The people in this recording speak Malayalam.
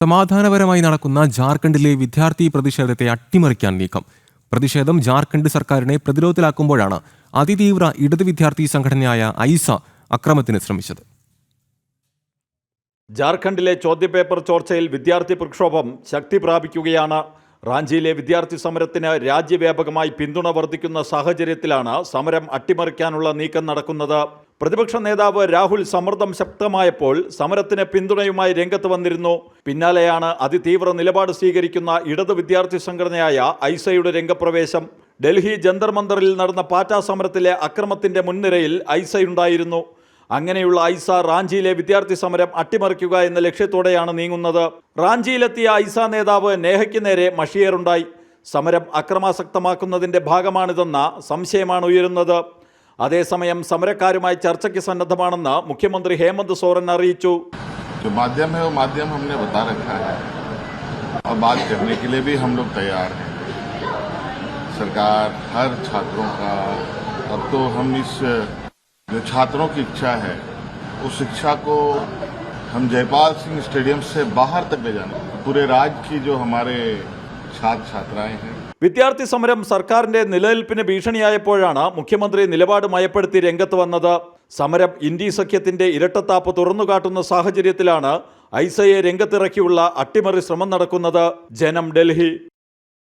സമാധാനപരമായി നടക്കുന്ന ജാർഖണ്ഡിലെ വിദ്യാർത്ഥി പ്രതിഷേധത്തെ അട്ടിമറിക്കാൻ നീക്കം. പ്രതിഷേധം ജാർഖണ്ഡ് സർക്കാരിനെ പ്രതിരോധത്തിലാക്കുമ്പോഴാണ് അതിതീവ്ര ഇടത് വിദ്യാർത്ഥി സംഘടനയായ ഐസ അക്രമത്തിന് ശ്രമിച്ചത്. ജാർഖണ്ഡിലെ ചോദ്യപേപ്പർ ചോർച്ചയിൽ വിദ്യാർത്ഥി പ്രക്ഷോഭം ശക്തി പ്രാപിക്കുകയാണ്. റാഞ്ചിയിലെ വിദ്യാർത്ഥി സമരത്തിന് രാജ്യവ്യാപകമായി പിന്തുണ വർദ്ധിക്കുന്ന സാഹചര്യത്തിലാണ് സമരം അട്ടിമറിക്കാനുള്ള നീക്കം നടക്കുന്നത്. പ്രതിപക്ഷ നേതാവ് രാഹുൽ സമ്മർദ്ദം ശക്തമായപ്പോൾ സമരത്തിന് പിന്തുണയുമായി രംഗത്ത് വന്നിരുന്നു. പിന്നാലെയാണ് അതിതീവ്ര നിലപാട് സ്വീകരിക്കുന്ന ഇടത് വിദ്യാർത്ഥി സംഘടനയായ ഐസയുടെ രംഗപ്രവേശം. ഡൽഹി ജന്തർ മന്ദറിൽ നടന്ന പാറ്റ സമരത്തിലെ അക്രമത്തിന്റെ മുൻനിരയിൽ ഐസയുണ്ടായിരുന്നു. അങ്ങനെയുള്ള ഐസ റാഞ്ചിയിലെ വിദ്യാർത്ഥി സമരം അട്ടിമറിക്കുക എന്ന ലക്ഷ്യത്തോടെയാണ് നീങ്ങുന്നത്. റാഞ്ചിയിലെത്തിയ ഐസ നേതാവ് നേഹയ്ക്ക് നേരെ മഷിയേറുണ്ടായി. സമരം അക്രമാസക്തമാക്കുന്നതിന്റെ ഭാഗമാണിതെന്ന സംശയമാണ് ഉയരുന്നത്. അതേസമയം സമരക്കാരുമായി ചർച്ചയ്ക്ക് സന്നദ്ധമാണെന്ന് മുഖ്യമന്ത്രി ഹേമന്ത് സോറൻ അറിയിച്ചു. माध्यम है वो माध्यम हमने बता रखा है और बात करने के लिए भी हम लोग तैयार हैं. सरकार हर छात्रों का, अब तो हम इस जो छात्रों की इच्छा है उस इच्छा को हम जयपाल सिंह स्टेडियम से बाहर तक ले जाना, पूरे राज्य की जो हमारे छात्र छात्राएं हैं. വിദ്യാർത്ഥി സമരം സർക്കാരിന്റെ നിലനിൽപ്പിന് ഭീഷണിയായപ്പോഴാണ് മുഖ്യമന്ത്രി നിലപാട് മയപ്പെടുത്തി രംഗത്ത് വന്നത്. സമരം ഇന്ത്യ സഖ്യത്തിന്റെ ഇരട്ടത്താപ്പ് തുറന്നുകാട്ടുന്ന സാഹചര്യത്തിലാണ് ഐസയെ രംഗത്തിറക്കിയുള്ള അട്ടിമറി ശ്രമം നടക്കുന്നത്. ജനം, ഡൽഹി.